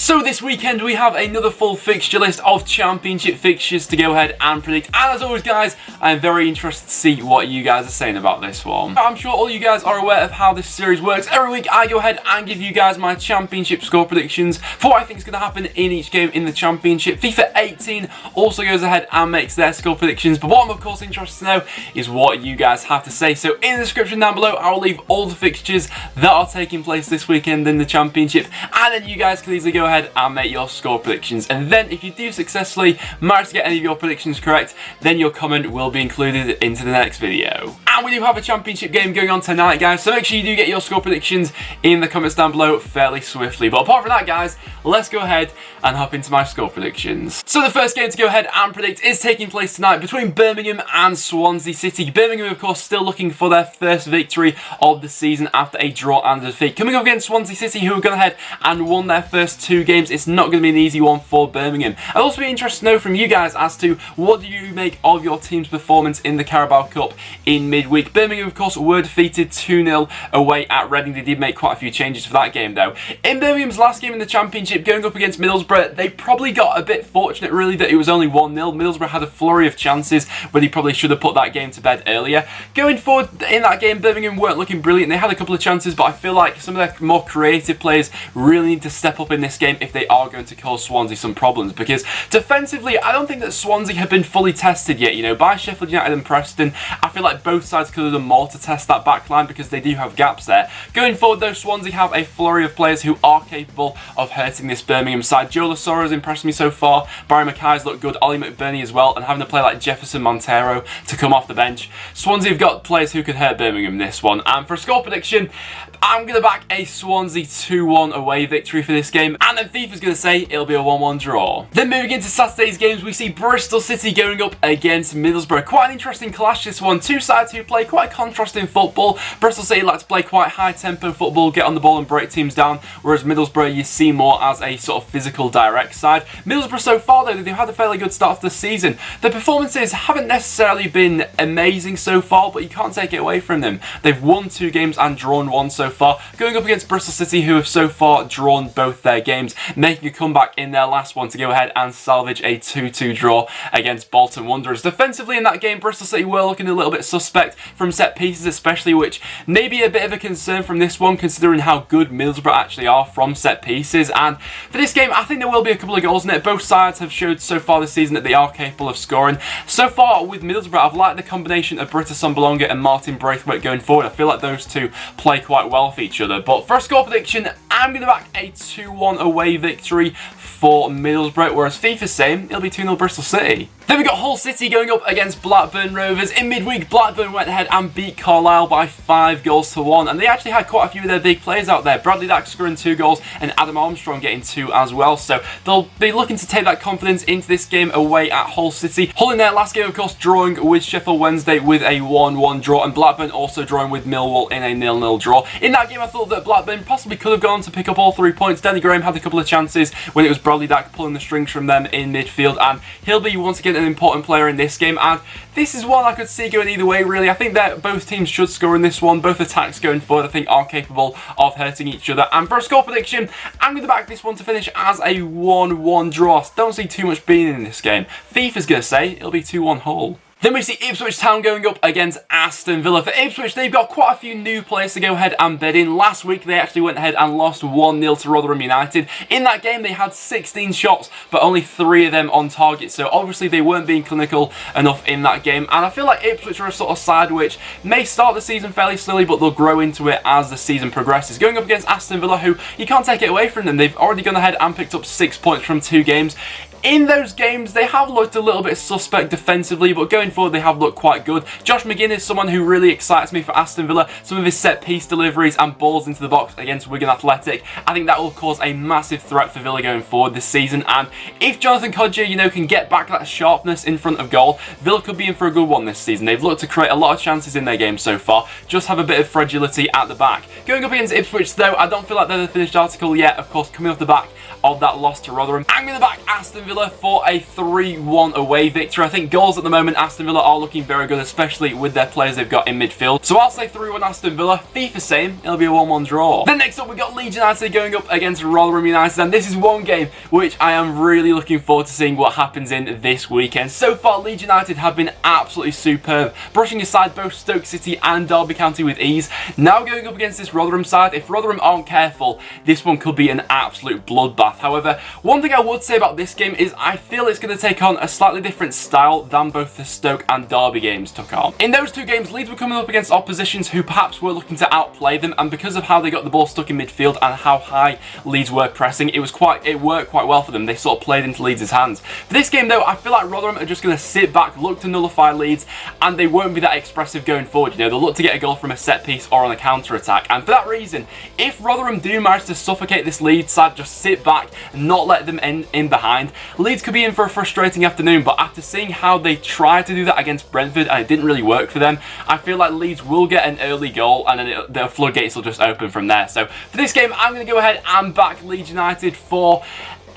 So this weekend we have another full fixture list of championship fixtures to go ahead and predict, and as always guys, I am very interested to see what you guys are saying about this one. I'm sure all you guys are aware of how this series works. Every week I go ahead and give you guys my championship score predictions for what I think is going to happen in each game in the championship. FIFA 18 also goes ahead and makes their score predictions, but what I'm of course interested to know is what you guys have to say. So in the description down below I will leave all the fixtures that are taking place this weekend in the championship, and then you guys can easily go ahead and make your score predictions, and then if you do successfully manage to get any of your predictions correct, then your comment will be included into the next video. And we do have a championship game going on tonight guys, so make sure you do get your score predictions in the comments down below fairly swiftly. But apart from that guys, let's go ahead and hop into my score predictions. So the first game to go ahead and predict is taking place tonight between Birmingham and Swansea City. Birmingham of course still looking for their first victory of the season after a draw and a defeat, coming up against Swansea City, who have gone ahead and won their first two games. It's not going to be an easy one for Birmingham. I'd also be interested to know from you guys as to what do you make of your team's performance in the Carabao Cup in midweek. Birmingham of course were defeated 2-0 away at Reading. They did make quite a few changes for that game though. In Birmingham's last game in the championship, going up against Middlesbrough, they probably got a bit fortunate really that it was only 1-0. Middlesbrough had a flurry of chances, but he probably should have put that game to bed earlier. Going forward in that game, Birmingham weren't looking brilliant. They had a couple of chances, but I feel like some of their more creative players really need to step up in this game if they are going to cause Swansea some problems, because defensively I don't think that Swansea have been fully tested yet, you know, by Sheffield United and Preston. I feel like both sides could have done more to test that back line because they do have gaps there. Going forward though, Swansea have a flurry of players who are capable of hurting this Birmingham side. Joe Lasoro's impressed me so far, Barry Mackay's looked good, Ollie McBurney as well, and having a player like Jefferson Montero to come off the bench, Swansea have got players who could hurt Birmingham this one. And for a score prediction, I'm going to back a Swansea 2-1 away victory for this game, and then FIFA's going to say it'll be a 1-1 draw. Then moving into Saturday's games, we see Bristol City going up against Middlesbrough. Quite an interesting clash this one. Two sides who play quite contrasting football. Bristol City like to play quite high tempo football, get on the ball and break teams down, whereas Middlesbrough you see more as a sort of physical direct side. Middlesbrough so far though, they've had a fairly good start to the season. Their performances haven't necessarily been amazing so far, but you can't take it away from them. They've won 2 games and drawn 1 so far, going up against Bristol City, who have so far drawn both their games, making a comeback in their last one to go ahead and salvage a 2-2 draw against Bolton Wanderers. Defensively in that game, Bristol City were looking a little bit suspect from set pieces especially, which may be a bit of a concern from this one considering how good Middlesbrough actually are from set pieces. And for this game I think there will be a couple of goals in it. Both sides have showed so far this season that they are capable of scoring. So far with Middlesbrough, I've liked the combination of Britta Sombolonga and Martin Braithwaite going forward. I feel like those two play quite well for each other. But for a score prediction, I'm going to back a 2-1 away victory for Middlesbrough, whereas FIFA's saying it'll be 2-0 Bristol City. Then we got Hull City going up against Blackburn Rovers. In midweek, Blackburn went ahead and beat Carlisle by 5-1, and they actually had quite a few of their big players out there. Bradley Dack scoring 2 goals and Adam Armstrong getting 2 as well, so they'll be looking to take that confidence into this game away at Hull City. Hull in their last game of course drawing with Sheffield Wednesday with a 1-1 draw, and Blackburn also drawing with Millwall in a 0-0 draw. In that game I thought that Blackburn possibly could have gone to pick up all 3 points. Danny Graham had a couple of chances when it was Bradley Dack pulling the strings from them in midfield, and he'll be once again an important player in this game, and this is one I could see going either way really. I think that both teams should score in this one. Both attacks going forward I think are capable of hurting each other, and for a score prediction I'm going to back this one to finish as a 1-1 draw. Don't see too much being in this game. FIFA's going to say it'll be 2-1 Hull. Then we see Ipswich Town going up against Aston Villa. For Ipswich, they've got quite a few new players to go ahead and bed in. Last week, they actually went ahead and lost 1-0 to Rotherham United. In that game, they had 16 shots, but only 3 of them on target. So obviously, they weren't being clinical enough in that game. And I feel like Ipswich are a sort of side which may start the season fairly slowly, but they'll grow into it as the season progresses. Going up against Aston Villa, who you can't take it away from them. They've already gone ahead and picked up 6 points from 2 games. In those games, they have looked a little bit suspect defensively, but going forward, they have looked quite good. Josh McGinn is someone who really excites me for Aston Villa. Some of his set-piece deliveries and balls into the box against Wigan Athletic, I think that will cause a massive threat for Villa going forward this season. And if Jonathan Kodjia, you know, can get back that sharpness in front of goal, Villa could be in for a good one this season. They've looked to create a lot of chances in their game so far, just have a bit of fragility at the back. Going up against Ipswich, though, I don't feel like they're the finished article yet. Of course, coming off the back of that loss to Rotherham. I'm going to back Aston Villa for a 3-1 away victory. I think goals at the moment, Aston Villa are looking very good, especially with their players they've got in midfield. So I'll say 3-1 Aston Villa. FIFA same, it'll be a 1-1 draw. Then next up we got Leeds United going up against Rotherham United, and this is one game which I am really looking forward to seeing what happens in this weekend. So far Leeds United have been absolutely superb, brushing aside both Stoke City and Derby County with ease. Now going up against this Rotherham side, if Rotherham aren't careful, this one could be an absolute bloodbath. However, one thing I would say about this game is I feel it's going to take on a slightly different style than both the Stoke and Derby games took on. In those two games, Leeds were coming up against oppositions who perhaps were looking to outplay them, and because of how they got the ball stuck in midfield and how high Leeds were pressing, it worked quite well for them. They sort of played into Leeds' hands. For this game though, I feel like Rotherham are just going to sit back, look to nullify Leeds, and they won't be that expressive going forward. You know, they'll look to get a goal from a set piece or on a counter attack, and for that reason, if Rotherham do manage to suffocate this Leeds side, just sit back, not let them in behind, Leeds could be in for a frustrating afternoon. But after seeing how they tried to do that against Brentford and it didn't really work for them, I feel like Leeds will get an early goal and then the floodgates will just open from there. So for this game, I'm going to go ahead and back Leeds United for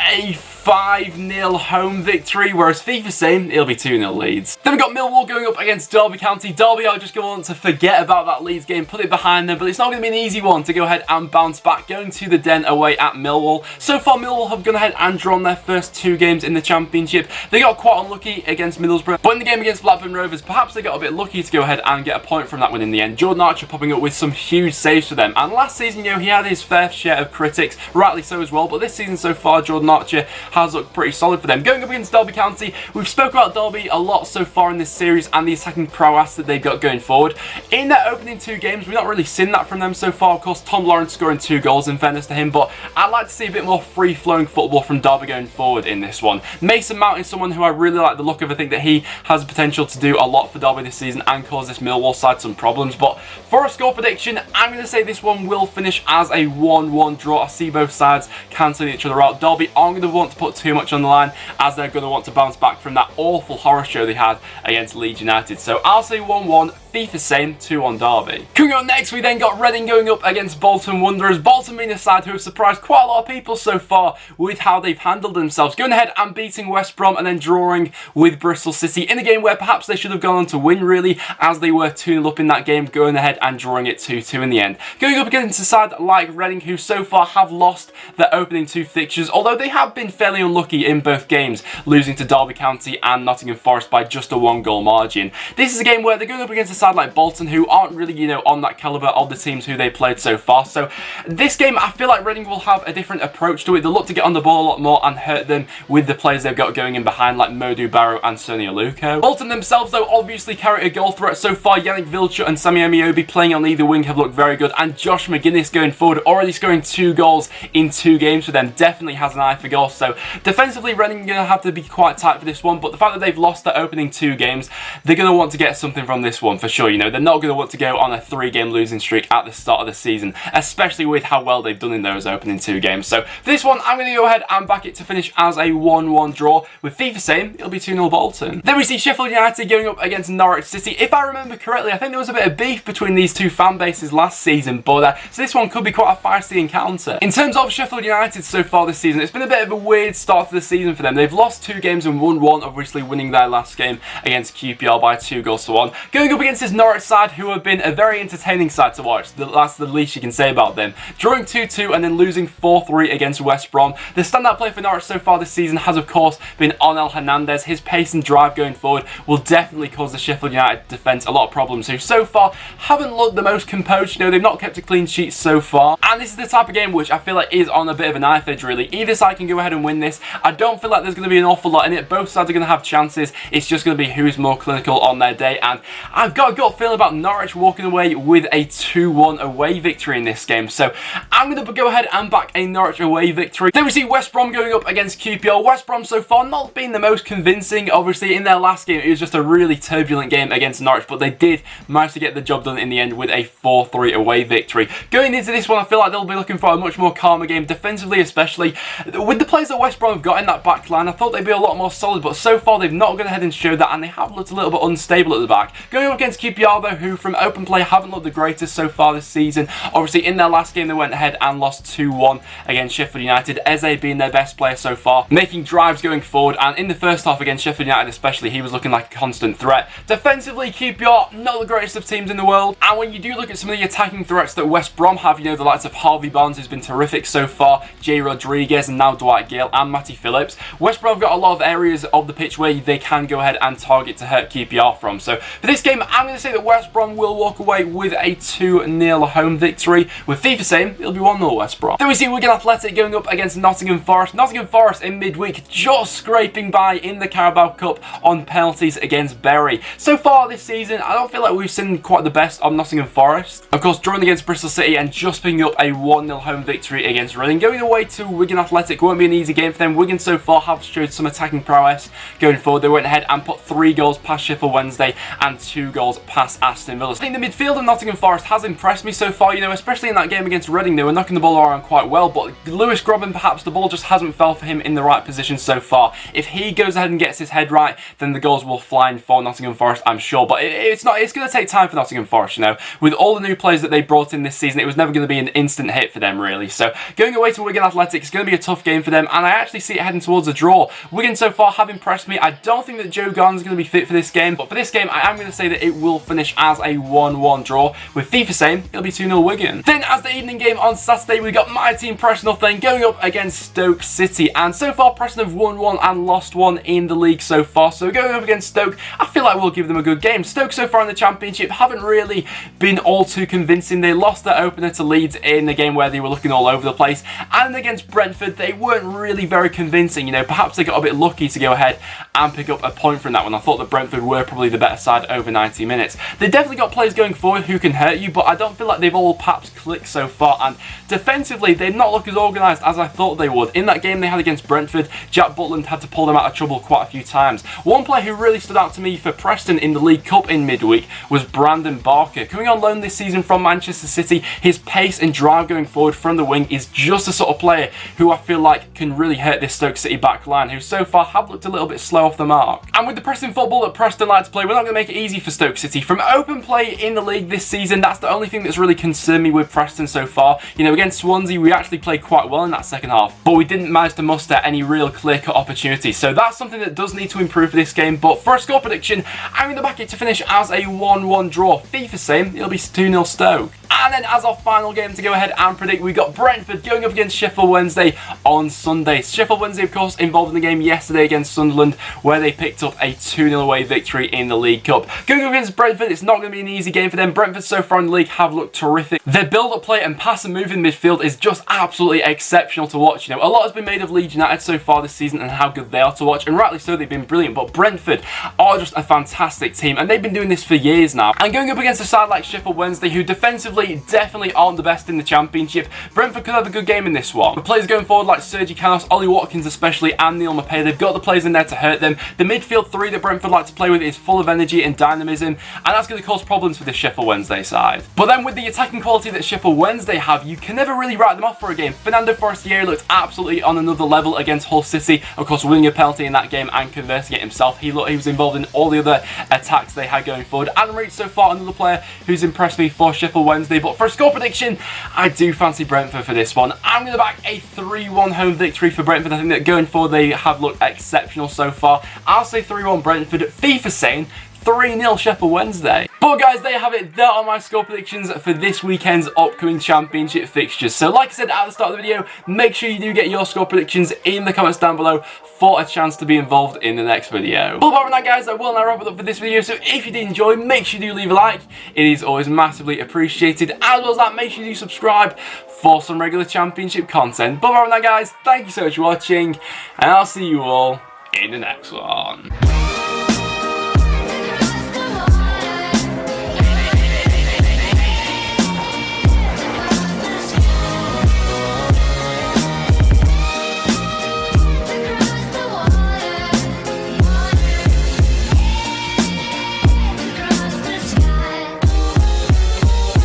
a 5-0 home victory, whereas FIFA same, it'll be 2-0 Leeds. Then we've got Millwall going up against Derby County. Derby are just going to want to forget about that Leeds game, put it behind them, but it's not going to be an easy one to go ahead and bounce back, going to the Den away at Millwall. So far, Millwall have gone ahead and drawn their first 2 games in the Championship. They got quite unlucky against Middlesbrough, but in the game against Blackburn Rovers, perhaps they got a bit lucky to go ahead and get a point from that win in the end. Jordan Archer popping up with some huge saves for them, and last season, you know, he had his fair share of critics, rightly so as well, but this season so far, Jordan Archer has looked pretty solid for them. Going up against Derby County, we've spoken about Derby a lot so far in this series and the attacking prowess that they've got going forward. In their opening 2 games, we've not really seen that from them so far. Of course, Tom Lawrence scoring 2 goals in fairness to him, but I'd like to see a bit more free-flowing football from Derby going forward in this one. Mason Mount is someone who I really like the look of. I think that he has the potential to do a lot for Derby this season and cause this Millwall side some problems. But for a score prediction, I'm going to say this one will finish as a 1-1 draw. I see both sides cancelling each other out. Derby aren't going to want to put too much on the line, as they're going to want to bounce back from that awful horror show they had against Leeds United. So I'll say 1-1, FIFA same, 2-1 Derby. Coming up next, we then got Reading going up against Bolton Wanderers. Bolton being a side who have surprised quite a lot of people so far with how they've handled themselves, going ahead and beating West Brom and then drawing with Bristol City in a game where perhaps they should have gone on to win, really, as they were 2-0 up in that game, going ahead and drawing it 2-2 in the end. Going up against a side like Reading, who so far have lost their opening 2 fixtures, although they have been fairly unlucky in both games, losing to Derby County and Nottingham Forest by just a 1-goal margin. This is a game where they're going up against a side like Bolton, who aren't really, you know, on that calibre of the teams who they played so far. So this game, I feel like Reading will have a different approach to it. They'll look to get on the ball a lot more and hurt them with the players they've got going in behind, like Modou Barrow and Sonny Aluko. Bolton themselves, though, obviously carry a goal threat so far. Yannick Vilcher and Sammy Amiobi playing on either wing have looked very good, and Josh McGuinness going forward, already scoring 2 goals in 2 games for them, definitely has an eye for goals. So defensively, Reading are going to have to be quite tight for this one, but the fact that they've lost their opening 2 games, they're going to want to get something from this one for sure. You know, they're not going to want to go on a 3-game losing streak at the start of the season, especially with how well they've done in those opening 2 games. So for this one, I'm going to go ahead and back it to finish as a 1-1 draw. With FIFA same, it'll be 2-0 Bolton. Then we see Sheffield United going up against Norwich City. If I remember correctly, I think there was a bit of beef between these 2 fan bases last season, but so this one could be quite a feisty encounter. In terms of Sheffield United so far this season, it's been a bit of a weird start to the season for them. They've lost 2 games and won 1, obviously winning their last game against QPR by 2-1. Going up against this Norwich side, who have been a very entertaining side to watch. That's the least you can say about them. Drawing 2-2 and then losing 4-3 against West Brom. The standout play for Norwich so far this season has, of course, been Onel Hernandez. His pace and drive going forward will definitely cause the Sheffield United defence a lot of problems, who so far haven't looked the most composed. You know, they've not kept a clean sheet so far. And this is the type of game which I feel like is on a bit of a knife edge, really. Either side can go ahead and win this. I don't feel like there's going to be an awful lot in it. Both sides are going to have chances. It's just going to be who's more clinical on their day. And I've got a gut feeling about Norwich walking away with a 2-1 away victory in this game. So I'm going to go ahead and back a Norwich away victory. Then we see West Brom going up against QPR. West Brom so far not being the most convincing. Obviously, in their last game, it was just a really turbulent game against Norwich, but they did manage to get the job done in the end with a 4-3 away victory. Going into this one, I feel like they'll be looking for a much more calmer game, defensively especially. With the players that West Brom have got in that back line, I thought they'd be a lot more solid, but so far they've not gone ahead and showed that, and they have looked a little bit unstable at the back. Going up against QPR though, who from open play haven't looked the greatest so far this season. Obviously in their last game they went ahead and lost 2-1 against Sheffield United. Eze being their best player so far, making drives going forward, and in the first half against Sheffield United especially, he was looking like a constant threat. Defensively, QPR, not the greatest of teams in the world, and when you do look at some of the attacking threats that West Brom have, you know, the likes of Harvey Barnes, who's been terrific so far, Jay Rodriguez, and now Dwight Gale and Matty Phillips, West Brom have got a lot of areas of the pitch where they can go ahead and target to hurt QPR from. So for this game, I'm going to say that West Brom will walk away with a 2-0 home victory, with FIFA saying it'll be 1-0 West Brom. Then we see Wigan Athletic going up against Nottingham Forest. Nottingham Forest in midweek just scraping by in the Carabao Cup on penalties against Bury. So far this season, I don't feel like we've seen quite the best of Nottingham Forest. Of course, drawing against Bristol City and just picking up a 1-0 home victory against Reading. Going away to Wigan Athletic won't be an easy game for them. Wigan so far have showed some attacking prowess going forward. They went ahead and put 3 goals past Sheffield Wednesday and 2 goals past Aston Villa. I think the midfield of Nottingham Forest has impressed me so far, you know, especially in that game against Reading. They were knocking the ball around quite well, but Lewis Grobban, perhaps the ball just hasn't fell for him in the right position so far. If he goes ahead and gets his head right, then the goals will fly in for Nottingham Forest, I'm sure. But it's going to take time for Nottingham Forest, you know. With all the new players that they brought in this season, it was never going to be an instant hit for them, really. So going away to Wigan Athletic is going to be a tough game for them, and I actually see it heading towards a draw. Wigan so far have impressed me. I don't think that Joe Garner's going to be fit for this game, but for this game, I am going to say that it will finish as a 1-1 draw, with FIFA saying it'll be 2-0 Wigan. Then, as the evening game on Saturday, we got my team Preston then going up against Stoke City, and so far Preston have won 1 and lost 1 in the league so far. So going up against Stoke, I feel like we'll give them a good game. Stoke so far in the Championship haven't really been all too convincing. They lost their opener to Leeds in the game where they were looking all over the place, and against Brentford they weren't really very convincing. You know, perhaps they got a bit lucky to go ahead and pick up a point from that one. I thought that Brentford were probably the better side over 90 minutes. They definitely got players going forward who can hurt you, but I don't feel like they've all perhaps clicked so far, and defensively they've not looked as organised as I thought they would. In that game they had against Brentford, Jack Butland had to pull them out of trouble quite a few times. One player who really stood out to me for Preston in the League Cup in midweek was Brandon Barker. Coming on loan this season from Manchester City, his pace and drive going forward from the wing is just the sort of player who I feel like can really hurt this Stoke City back line, who so far have looked a little bit slow off the mark. And with the pressing football that Preston like to play, we're not going to make it easy for Stoke City. From open play in the league this season, that's the only thing that's really concerned me with Preston so far. You know, against Swansea, we actually played quite well in that second half, but we didn't manage to muster any real clear-cut opportunities. So that's something that does need to improve for this game. But for a score prediction, I'm going to back it to finish as a 1-1 draw. FIFA saying it'll be 2-0 Stoke. And then as our final game to go ahead and predict, we got Brentford going up against Sheffield Wednesday on Sunday. Sheffield Wednesday, of course, involved in the game yesterday against Sunderland, where they picked up a 2-0 away victory in the League Cup. Going up against Brentford, it's not going to be an easy game for them. Brentford so far in the league have looked terrific. Their build-up play and pass and move in midfield is just absolutely exceptional to watch. You know, a lot has been made of Leeds United so far this season and how good they are to watch, and rightly so, they've been brilliant. But Brentford are just a fantastic team, and they've been doing this for years now. And going up against a side like Sheffield Wednesday, who defensively definitely aren't the best in the Championship, Brentford could have a good game in this one. The players going forward like Sergi Canos, Ollie Watkins especially, and Neil Maupay, they've got the players in there to hurt them. The midfield three that Brentford like to play with is full of energy and dynamism, and that's going to cause problems for this Sheffield Wednesday side. But then with the attacking quality that Sheffield Wednesday have, you can never really write them off for a game. Fernando Forestieri looked absolutely on another level against Hull City, of course winning a penalty in that game and converting it himself. He was involved in all the other attacks they had going forward. Adam Reed so far another player who's impressed me for Sheffield Wednesday. But for a score prediction, I do fancy Brentford for this one. I'm going to back a 3-1 home victory for Brentford. I think that going forward they have looked exceptional so far. I'll say 3-1 Brentford. FIFA saying 3-0 Sheffield Wednesday. But guys, there you have it. There are my score predictions for this weekend's upcoming Championship fixtures. So like I said at the start of the video, make sure you do get your score predictions in the comments down below for a chance to be involved in the next video. But apart from that guys, I will now wrap it up for this video. So if you did enjoy, make sure you do leave a like. It is always massively appreciated. As well as that, make sure you do subscribe for some regular Championship content. But apart from that guys, thank you so much for watching, and I'll see you all in the next one.